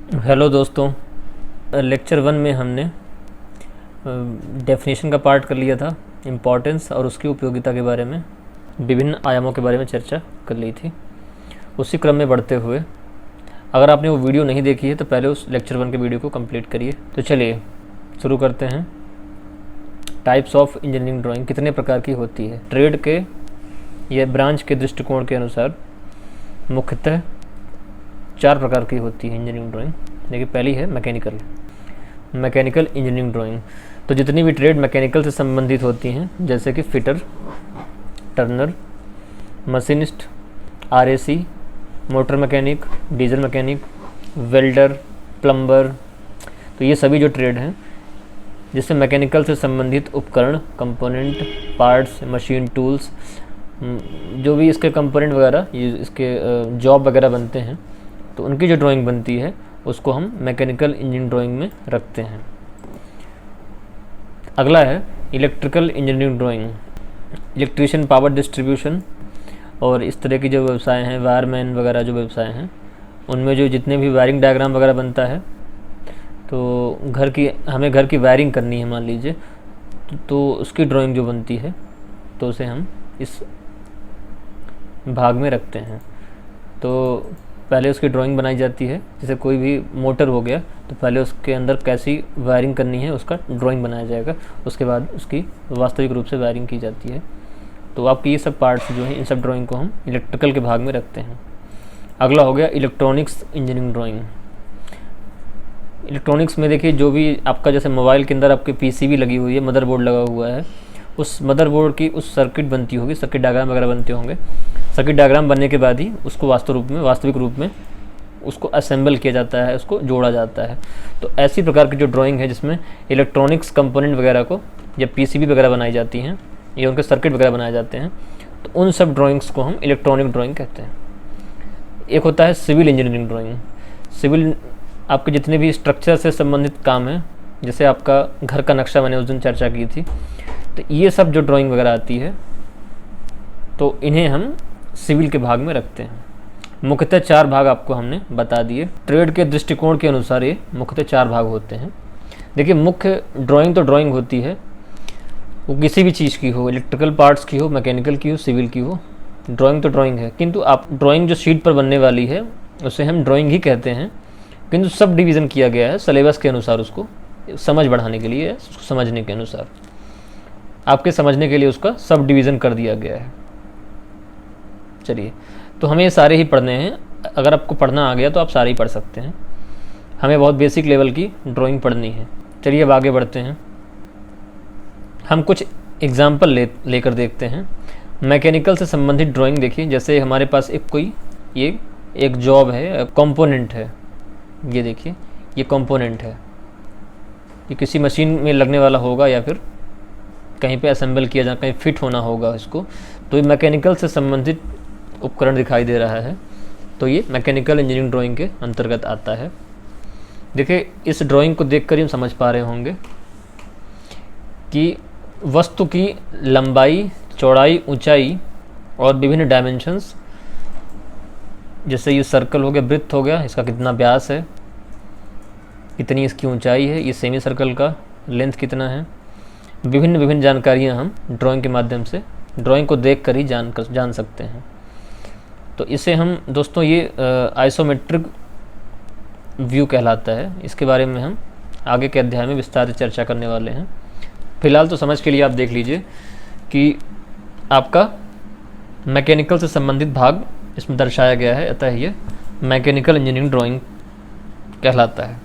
Hello दोस्तों। Lecture 1 में हमने डेफिनेशन का पार्ट कर लिया था, इम्पॉर्टेंस और उसकी उपयोगिता के बारे में, विभिन्न आयामों के बारे में चर्चा कर ली थी। उसी क्रम में बढ़ते हुए अगर आपने वो वीडियो नहीं देखी है तो पहले उस लेक्चर 1 के वीडियो को कंप्लीट करिए। तो चलिए शुरू करते हैं। टाइप्स ऑफ इंजीनियरिंग ड्राइंग कितने प्रकार की होती है? ट्रेड के या ब्रांच के दृष्टिकोण के अनुसार मुख्यतः 4 प्रकार की होती है इंजीनियरिंग ड्राइंग। देखिए, पहली है मैकेनिकल इंजीनियरिंग ड्राइंग। तो जितनी भी ट्रेड मैकेनिकल से संबंधित होती हैं, जैसे कि fitter, Turner, machinist, RAC, motor mechanic, diesel mechanic, welder, plumber, तो ये सभी जो ट्रेड हैं जिससे मैकेनिकल से संबंधित उपकरण, कंपोनेंट, पार्ट्स, मशीन, टूल्स, जो भी इसके कंपोनेंट वगैरह, ये इसके जॉब वगैरह बनते हैं, तो उनकी जो ड्राइंग बनती है उसको हम मैकेनिकल इंजीनियरिंग ड्राइंग में रखते हैं। अगला है electrical engineering drawing. Electrician, power distribution और इस तरह की जो व्यवसाय हैं, वायरमैन वगैरह जो व्यवसाय हैं, उनमें जो जितने भी वायरिंग डायग्राम वगैरह बनता है, तो हमें घर की वायरिंग करनी है मान लीजिए, तो उसकी ड्राइंग जो बनती है तो उसे हम इस भाग में रखते हैं। तो पहले उसकी ड्राइंग बनाई जाती है। जैसे कोई भी मोटर हो गया तो पहले उसके अंदर कैसी वायरिंग करनी है उसका ड्राइंग बनाया जाएगा, उसके बाद उसकी वास्तविक रूप से वायरिंग की जाती है। तो आपकी ये सब पार्ट्स जो हैं, इन सब ड्राइंग को हम इलेक्ट्रिकल के भाग में रखते हैं। अगला हो गया इलेक्ट्रॉनिक्स इंजीनियरिंग ड्राइंग। इलेक्ट्रॉनिक्स में देखिए, जो भी आपका जैसे मोबाइल के अंदर आपके पीसीबी लगी हुई है, मदरबोर्ड लगा हुआ है, उस मदरबोर्ड की उस सर्किट बनती होगी, सर्किट डायग्राम वगैरह बनते होंगे। सर्किट डायग्राम बनने के बाद ही उसको वास्तविक रूप में उसको असेंबल किया जाता है, उसको जोड़ा जाता है। तो ऐसी प्रकार की जो ड्राइंग है जिसमें इलेक्ट्रॉनिक्स कंपोनेंट वगैरह को, या पीसीबी वगैरह बनाई जाती हैं या उनके सर्किट वगैरह बनाए जाते हैं, तो उन सब ड्राइंग्स को हम इलेक्ट्रॉनिक ड्राइंग कहते हैं। एक होता है सिविल इंजीनियरिंग ड्राइंग। सिविल आपके जितने भी स्ट्रक्चर से संबंधित काम हैं, जैसे आपका घर का नक्शा मैंने उस दिन चर्चा की थी, तो ये सब जो ड्राइंग वगैरह आती है तो इन्हें हम सिविल के भाग में रखते हैं। मुख्यतः 4 भाग आपको हमने बता दिए। ट्रेड के दृष्टिकोण के अनुसार ये मुख्यतः 4 भाग होते हैं। देखिए, मुख्य ड्राइंग तो ड्राइंग होती है, वो किसी भी चीज़ की हो, इलेक्ट्रिकल पार्ट्स की हो, मैकेनिकल की हो, सिविल की हो, ड्राइंग तो ड्राइंग है। किंतु आप ड्राइंग जो शीट पर बनने वाली है उसे हम ड्राइंग ही कहते हैं, किंतु सब डिवीज़न किया गया है सिलेबस के अनुसार, उसको समझ बढ़ाने के लिए, उसको समझने के अनुसार, आपके समझने के लिए उसका सब डिवीज़न कर दिया गया है। चलिए, तो हमें सारे ही पढ़ने हैं। अगर आपको पढ़ना आ गया तो आप सारे ही पढ़ सकते हैं। हमें बहुत बेसिक लेवल की ड्राइंग पढ़नी है। चलिए अब आगे बढ़ते हैं। हम कुछ एग्जाम्पल लेकर देखते हैं। मैकेनिकल से संबंधित ड्राइंग देखिए, जैसे हमारे पास ये एक जॉब है, कंपोनेंट है। ये देखिए, ये कंपोनेंट है, ये किसी मशीन में लगने वाला होगा या फिर कहीं पे असेंबल किया कहीं फिट होना होगा इसको। तो ये मैकेनिकल से संबंधित उपकरण दिखाई दे रहा है, तो ये मैकेनिकल इंजीनियरिंग ड्राइंग के अंतर्गत आता है। देखिए, इस ड्राइंग को देखकर ही समझ पा रहे होंगे कि वस्तु की लंबाई, चौड़ाई, ऊंचाई और विभिन्न डायमेंशंस, जैसे ये सर्कल हो गया, वृत्त हो गया, इसका कितना व्यास है, कितनी इसकी ऊंचाई है, ये सेमी सर्कल का लेंथ कितना है, विभिन्न जानकारियाँ हम ड्राइंग के माध्यम से, ड्राइंग को देख कर ही जान सकते हैं। तो इसे हम दोस्तों, ये आइसोमेट्रिक व्यू कहलाता है। इसके बारे में हम आगे के अध्याय में विस्तार से चर्चा करने वाले हैं। फिलहाल तो समझ के लिए आप देख लीजिए कि आपका मैकेनिकल से संबंधित भाग इसमें दर्शाया गया है, अतः ये मैकेनिकल इंजीनियरिंग ड्राइंग कहलाता है।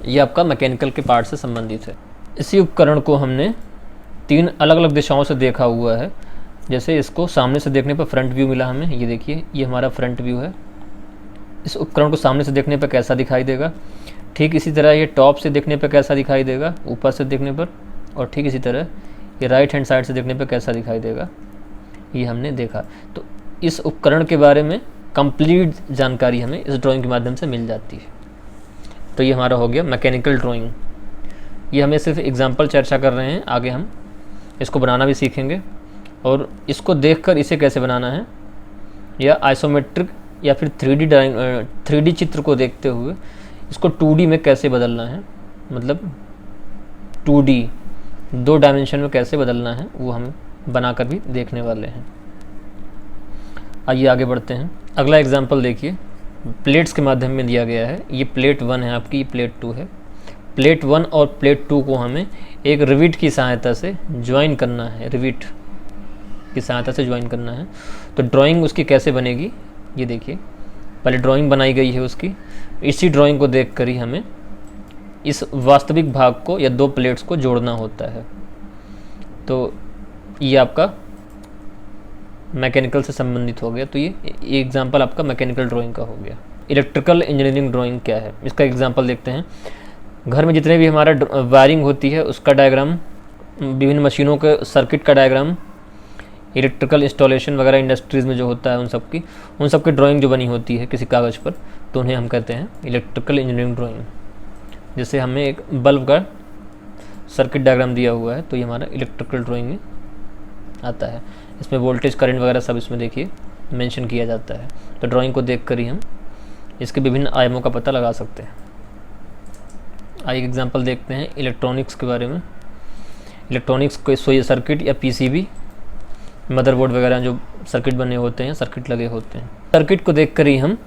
ये आपका मैकेनिकल के पार्ट से संबंधित है। इसी उपकरण को हमने 3 अलग अलग दिशाओं से देखा हुआ है। जैसे इसको सामने से देखने पर फ्रंट व्यू मिला हमें, ये देखिए, ये हमारा फ्रंट व्यू है। इस उपकरण को सामने से देखने पर कैसा दिखाई देगा, ठीक इसी तरह ये टॉप से देखने पर कैसा दिखाई देगा, ऊपर से देखने पर, और ठीक इसी तरह ये राइट हैंड साइड से देखने पर कैसा दिखाई देगा, ये हमने देखा। तो इस उपकरण के बारे में कंप्लीट जानकारी हमें इस ड्राइंग के माध्यम से मिल जाती है। तो ये हमारा हो गया मैकेनिकल ड्राइंग। ये हमें सिर्फ एग्जाम्पल चर्चा कर रहे हैं, आगे हम इसको बनाना भी सीखेंगे और इसको देखकर इसे कैसे बनाना है, या आइसोमेट्रिक या फिर 3D चित्र को देखते हुए इसको 2D में कैसे बदलना है, मतलब 2D 2 डायमेंशन में कैसे बदलना है, वो हम बनाकर भी देखने वाले हैं। आइए आगे बढ़ते हैं। अगला एग्जाम्पल देखिए, प्लेट्स के माध्यम में दिया गया है। ये प्लेट 1 है आपकी, ये प्लेट 2 है। प्लेट 1 और प्लेट 2 को हमें एक रिविट की सहायता से ज्वाइन करना है, रिविट की सहायता से ज्वाइन करना है। तो ड्राइंग उसकी कैसे बनेगी, ये देखिए, पहले ड्राइंग बनाई गई है उसकी। इसी ड्राइंग को देखकर ही हमें इस वास्तविक भाग को या 2 प्लेट्स को जोड़ना होता है। तो ये आपका मैकेनिकल से संबंधित हो गया। तो ये एग्जांपल आपका मैकेनिकल ड्राइंग का हो गया। इलेक्ट्रिकल इंजीनियरिंग ड्राइंग क्या है, इसका एग्जांपल देखते हैं। घर में जितने भी हमारा वायरिंग होती है उसका डायग्राम, विभिन्न मशीनों के सर्किट का डायग्राम, इलेक्ट्रिकल इंस्टॉलेशन वगैरह इंडस्ट्रीज़ में जो होता है उन सब की ड्राइंग जो बनी होती है किसी कागज़ पर, तो उन्हें हम कहते हैं इलेक्ट्रिकल इंजीनियरिंग ड्राइंग। जैसे हमें एक बल्ब का सर्किट डायग्राम दिया हुआ है, तो ये हमारा इलेक्ट्रिकल ड्राइंग में आता है। इसमें वोल्टेज करंट वगैरह सब इसमें देखिए मेंशन किया जाता है। तो ड्राइंग को देखकर ही हम इसके विभिन्न आयामों का पता लगा सकते हैं। आइए एग्जांपल देखते हैं इलेक्ट्रॉनिक्स के बारे में। इलेक्ट्रॉनिक्स को ये सर्किट या पीसीबी, मदरबोर्ड वगैरह जो सर्किट बने होते हैं, सर्किट लगे होते हैं। सर्किट को देखकर ही हम,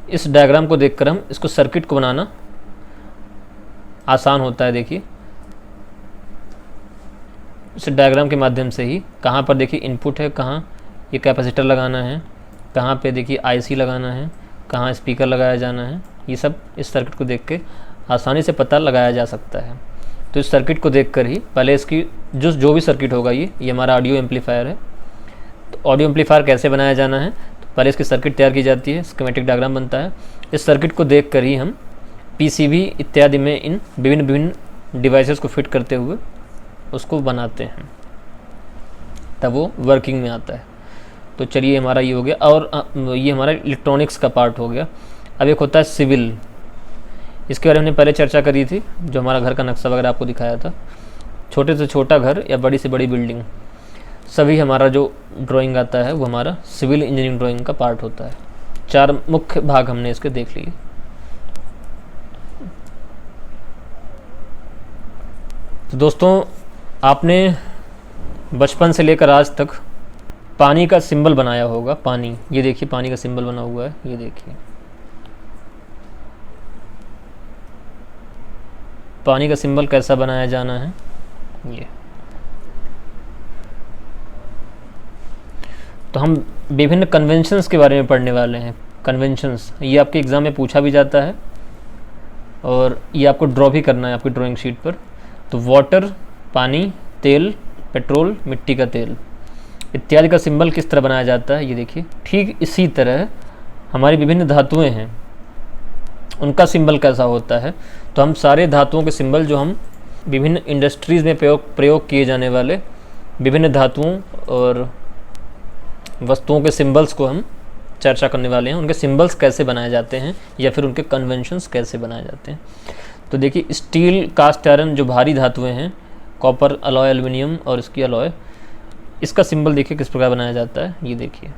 इस डायग्राम को देखकर हम इसको सर्किट को बनाना आसान होता है। देखिए इस डायग्राम के माध्यम से ही कहाँ पर देखिए इनपुट है, कहाँ ये कैपेसिटर लगाना है, कहाँ पे देखिए आईसी लगाना है, कहाँ स्पीकर लगाया जाना है, ये सब इस सर्किट को देख के आसानी से पता लगाया जा सकता है। तो इस सर्किट को देखकर ही पहले इसकी जो भी सर्किट होगा, ये हमारा ऑडियो एम्पलीफायर है। तो ऑडियो एम्पलीफायर कैसे बनाया जाना है, तो पहले इसकी सर्किट तैयार की जाती है, स्कीमेटिक डायग्राम बनता है। इस सर्किट को देखकर ही हम पीसीबी इत्यादि में इन विभिन्न डिवाइसेस को फिट करते हुए उसको बनाते हैं, तब वो वर्किंग में आता है। तो चलिए हमारा ये हो गया, और ये हमारा इलेक्ट्रॉनिक्स का पार्ट हो गया। अब एक होता है सिविल, इसके बारे में हमने पहले चर्चा करी थी, जो हमारा घर का नक्शा वगैरह आपको दिखाया था। छोटे से छोटा घर या बड़ी से बड़ी बिल्डिंग, सभी हमारा जो ड्राइंग आता है वो हमारा सिविल इंजीनियरिंग ड्राइंग का पार्ट होता है। 4 मुख्य भाग हमने इसके देख लिए। तो दोस्तों, आपने बचपन से लेकर आज तक पानी का सिंबल बनाया होगा। पानी, ये देखिए पानी का सिंबल बना हुआ है, ये देखिए पानी का सिंबल कैसा बनाया जाना है। ये तो हम विभिन्न कन्वेंशंस के बारे में पढ़ने वाले हैं। कन्वेंशंस, ये आपके एग्ज़ाम में पूछा भी जाता है और ये आपको ड्रॉ भी करना है आपकी ड्राइंग शीट पर। तो वाटर, पानी, तेल, पेट्रोल, मिट्टी का तेल इत्यादि का सिंबल किस तरह बनाया जाता है, ये देखिए। ठीक इसी तरह हमारी विभिन्न धातुएं हैं, उनका सिंबल कैसा होता है। तो हम सारे धातुओं के सिंबल, जो हम विभिन्न इंडस्ट्रीज़ में प्रयोग किए जाने वाले विभिन्न धातुओं और वस्तुओं के सिंबल्स को हम चर्चा करने वाले हैं। उनके सिंबल्स कैसे बनाए जाते हैं या फिर उनके कन्वेंशंस कैसे बनाए जाते हैं। तो देखिए, स्टील, कास्ट आयरन जो भारी धातुएं हैं, कॉपर, अलॉय, एल्युमिनियम और इसकी अलॉय, इसका सिंबल देखिए किस प्रकार बनाया जाता है। ये देखिए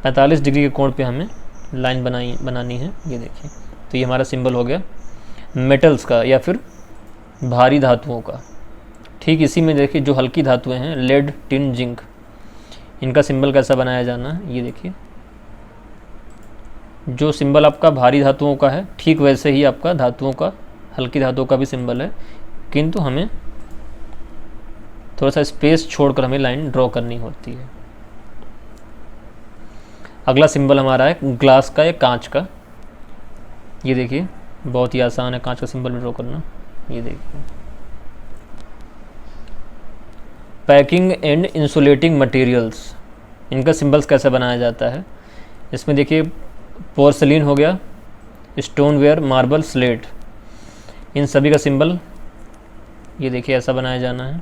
45 डिग्री के कोण पे हमें लाइन बनानी है, ये देखिए। तो ये हमारा सिंबल हो गया मेटल्स का या फिर भारी धातुओं का। ठीक इसी में देखिए जो हल्की धातुएं हैं, लेड, टिन, जिंक, इनका सिंबल कैसा बनाया जाना है, ये देखिए। जो सिंबल आपका भारी धातुओं का है, ठीक वैसे ही आपका धातुओं का, हल्की धातुओं का भी सिंबल है, किंतु हमें थोड़ा सा स्पेस छोड़कर हमें लाइन ड्रॉ करनी होती है। अगला सिंबल हमारा है ग्लास का या कांच का। ये देखिए बहुत ही आसान है कांच का सिंबल ड्रॉ करना। ये देखिए पैकिंग एंड इंसुलेटिंग मटेरियल्स, इनका सिंबल्स कैसे बनाया जाता है। इसमें देखिए पोर्सलिन हो गया, स्टोनवेयर, मार्बल, स्लेट, इन सभी का सिंबल ये देखिए ऐसा बनाया जाना है।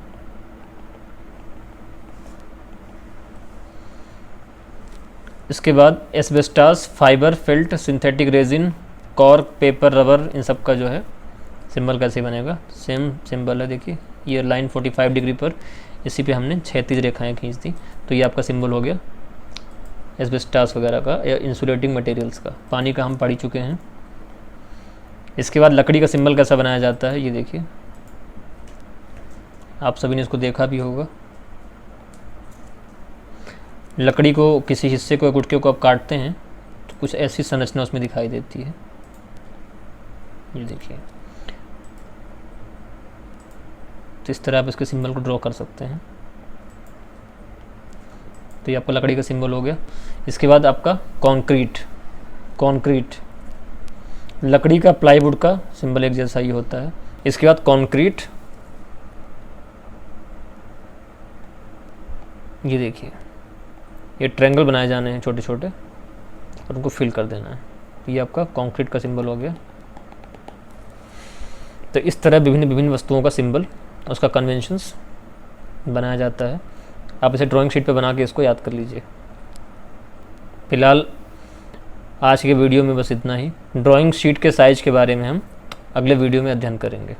इसके बाद asbestos, fibre, felt, synthetic resin, cork, paper, rubber, इन सब का जो है सिंबल कैसे बनेगा। सेम सिंबल है, देखिए ये लाइन 45 डिग्री पर, इसी पे हमने 36 रेखाएं खींच दी। तो ये आपका सिंबल हो गया एस्बेस्टास वगैरह का या इंसुलेटिंग मटेरियल्स का। पानी का हम पढ़ ही चुके हैं। इसके बाद लकड़ी का सिंबल कैसा बनाया जाता है, ये देखिए, आप सभी ने इसको देखा भी होगा। लकड़ी को किसी हिस्से को, गुटके को आप काटते हैं तो कुछ ऐसी संरचना उसमें दिखाई देती है, ये देखिए। तो इस तरह आप इसके सिंबल को ड्रॉ कर सकते हैं। तो ये आपका लकड़ी का सिंबल हो गया। इसके बाद आपका कॉन्क्रीट, लकड़ी का प्लाईवुड का सिंबल एक जैसा ही होता है। इसके बाद कॉन्क्रीट, ये देखिए, ये ट्रायंगल बनाए जाने हैं छोटे छोटे और उनको फिल कर देना है। ये आपका कंक्रीट का सिंबल हो गया। तो इस तरह विभिन्न विभिन्न वस्तुओं का सिंबल, उसका कन्वेंशंस बनाया जाता है। आप इसे ड्राइंग शीट पे बना के इसको याद कर लीजिए। फिलहाल आज के वीडियो में बस इतना ही। ड्राइंग शीट के साइज़ के बारे में हम अगले वीडियो में अध्ययन करेंगे।